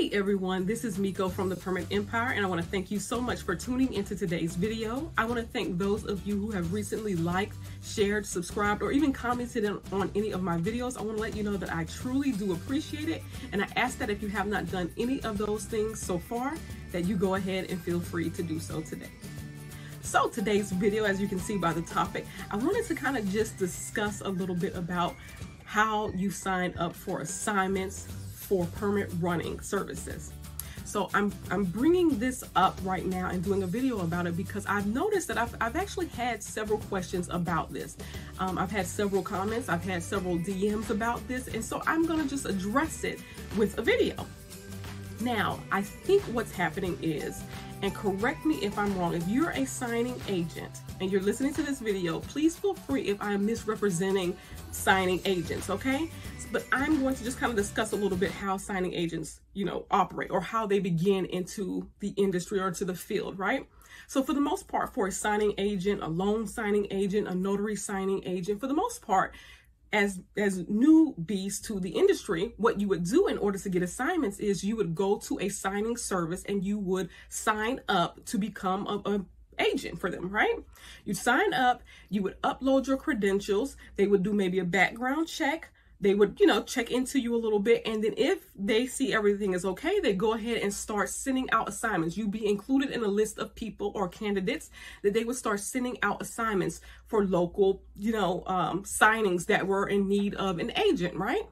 Hey everyone, this is Miko from the Permit Empire, and I want to thank you so much for tuning into today's video. I want to thank those of you who have recently liked, shared, subscribed, or even commented on any of my videos. I want to let you know that I truly do appreciate it, and I ask that if you have not done any of those things so far, that you go ahead and feel free to do so today. So today's video, as you can see by the topic, I wanted to kind of just discuss a little bit about how you sign up for assignments for permit running services. So I'm bringing this up right now and doing a video about it because I've noticed that I've actually had several questions about this. I've had several comments, I've had several DMs about this, and so I'm gonna just address it with a video. Now, I think what's happening is, and correct me if I'm wrong, if you're a signing agent and you're listening to this video, please feel free if I'm misrepresenting signing agents, okay? But I'm going to just kind of discuss a little bit how signing agents, operate, or how they begin into the industry or to the field, right? So for the most part, for a signing agent, a loan signing agent, a notary signing agent, for the most part, as newbies to the industry, what you would do in order to get assignments is you would go to a signing service and you would sign up to become a agent for them, right? You'd sign up, you would upload your credentials, they would do maybe a background check, they would, check into you a little bit, and then if they see everything is okay, they go ahead and start sending out assignments. You'd be included in a list of people or candidates that they would start sending out assignments for local, signings that were in need of an agent, right?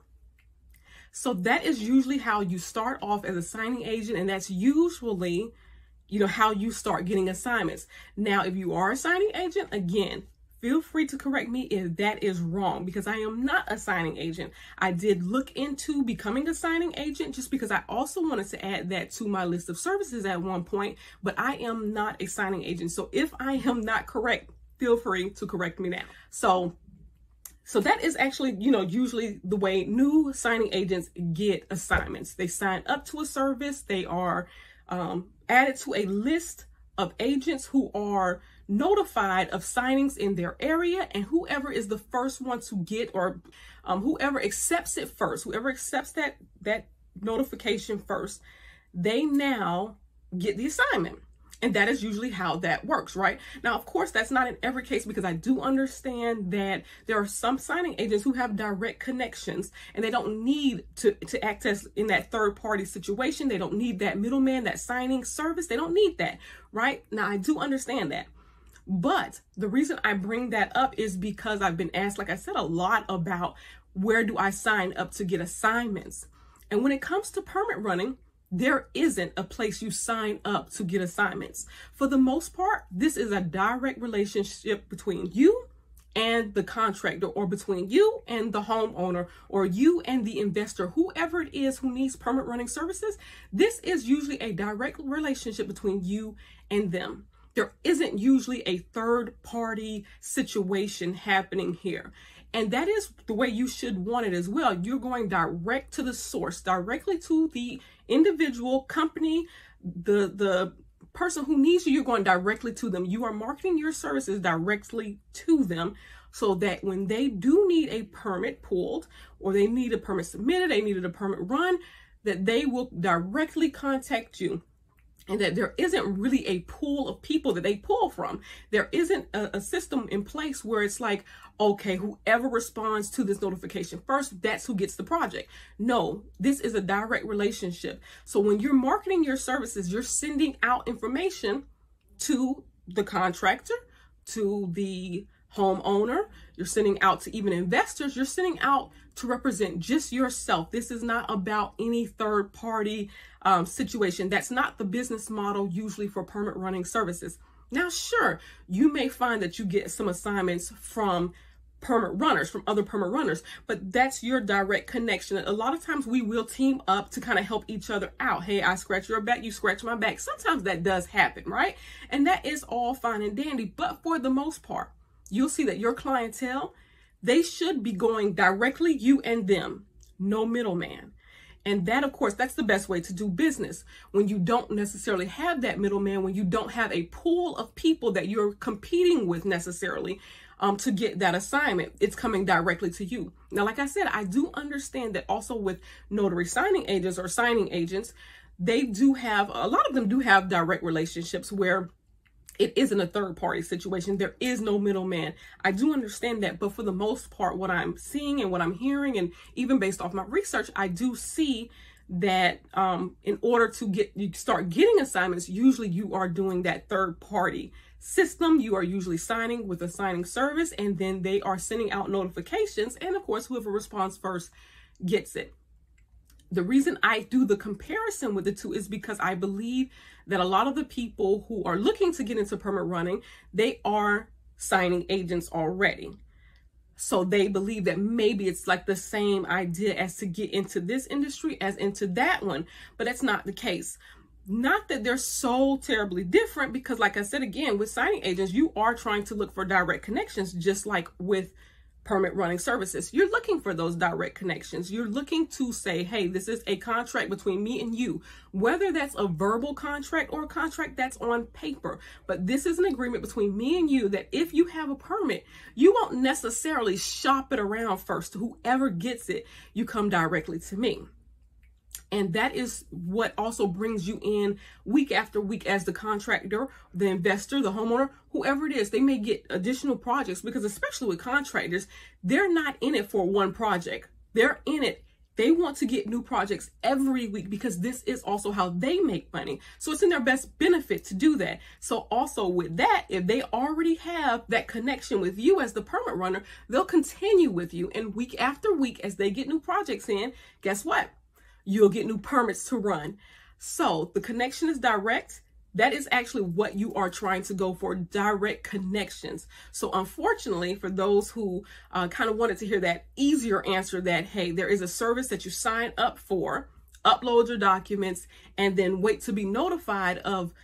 So that is usually how you start off as a signing agent, and that's usually, how you start getting assignments. Now, if you are a signing agent, again, feel free to correct me if that is wrong, because I am not a signing agent. I did look into becoming a signing agent just because I also wanted to add that to my list of services at one point, but I am not a signing agent. So if I am not correct, feel free to correct me now. So that is actually, usually the way new signing agents get assignments. They sign up to a service. They are added to a list of agents who are notified of signings in their area, and whoever is the first one to get, or whoever accepts it first, whoever accepts that notification first, they now get the assignment. And that is usually how that works, right? Now, of course, that's not in every case, because I do understand that there are some signing agents who have direct connections and they don't need to act as in that third party situation. They don't need that middleman, that signing service. They don't need that, right? Now, I do understand that. But the reason I bring that up is because I've been asked, like I said, a lot about where do I sign up to get assignments? And when it comes to permit running, there isn't a place you sign up to get assignments. For the most part, this is a direct relationship between you and the contractor, or between you and the homeowner, or you and the investor, whoever it is who needs permit running services. This is usually a direct relationship between you and them. There isn't usually a third party situation happening here. And that is the way you should want it as well. You're going direct to the source, directly to the individual company, the person who needs you. You're going directly to them. You are marketing your services directly to them, so that when they do need a permit pulled, or they need a permit submitted, they needed a permit run, that they will directly contact you. And that there isn't really a pool of people that they pull from. There isn't a system in place where it's like, okay, whoever responds to this notification first, that's who gets the project. No, this is a direct relationship. So when you're marketing your services, you're sending out information to the contractor, to the homeowner, you're sending out to even investors, you're sending out to represent just yourself. This is not about any third party situation. That's not the business model usually for permit running services. Now, sure, you may find that you get some assignments from permit runners, from other permit runners, but that's your direct connection. A lot of times we will team up to kind of help each other out. Hey, I scratch your back, you scratch my back. Sometimes that does happen, right? And that is all fine and dandy, but for the most part, you'll see that your clientele, they should be going directly you and them, no middleman. And that, of course, that's the best way to do business. When you don't necessarily have that middleman, when you don't have a pool of people that you're competing with necessarily, to get that assignment. It's coming directly to you. Now, like I said, I do understand that also with notary signing agents or signing agents, they do have, a lot of them do have direct relationships where it isn't a third party situation. There is no middleman. I do understand that, but for the most part, what I'm seeing and what I'm hearing, and even based off my research, I do see that in order to start getting assignments, usually you are doing that third party system. You are usually signing with a signing service, and then they are sending out notifications. And of course, whoever responds first gets it. The reason I do the comparison with the two is because I believe that a lot of the people who are looking to get into permit running, they are signing agents already. So they believe that maybe it's like the same idea as to get into this industry as into that one, but that's not the case. Not that they're so terribly different, because like I said, again, with signing agents, you are trying to look for direct connections, just like with permit running services. You're looking for those direct connections. You're looking to say, hey, this is a contract between me and you, whether that's a verbal contract or a contract that's on paper. But this is an agreement between me and you that if you have a permit, you won't necessarily shop it around first to whoever gets it. You come directly to me. And that is what also brings you in week after week as the contractor, the investor, the homeowner, whoever it is. They may get additional projects, because especially with contractors, they're not in it for one project. They're in it. They want to get new projects every week, because this is also how they make money. So it's in their best benefit to do that. So also with that, if they already have that connection with you as the permit runner, they'll continue with you. And week after week, as they get new projects in, guess what? You'll get new permits to run. So the connection is direct. That is actually what you are trying to go for, direct connections. So unfortunately, for those who kind of wanted to hear that easier answer that, hey, there is a service that you sign up for, upload your documents, and then wait to be notified of,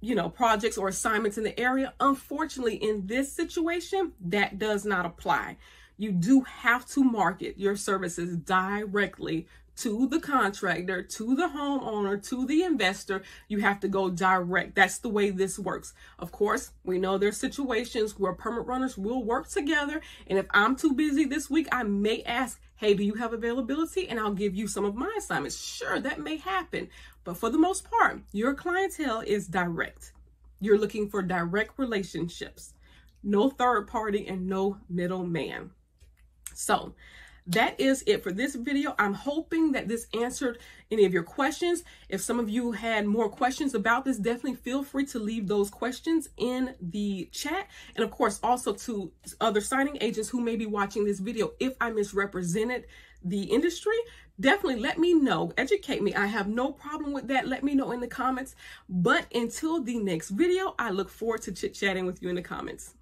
you know, projects or assignments in the area. Unfortunately, in this situation, that does not apply. You do have to market your services directly to the contractor, to the homeowner, to the investor. You have to go direct. That's the way this works. Of course, we know there's situations where permit runners will work together. And if I'm too busy this week, I may ask, hey, do you have availability? And I'll give you some of my assignments. Sure, that may happen. But for the most part, your clientele is direct. You're looking for direct relationships, no third party and no middleman. So that is it for this video. I'm hoping that this answered any of your questions. If some of you had more questions about this, definitely feel free to leave those questions in the chat. And of course, also to other signing agents who may be watching this video, if I misrepresented the industry, definitely let me know. Educate me. I have no problem with that. Let me know in the comments. But until the next video, I look forward to chit-chatting with you in the comments.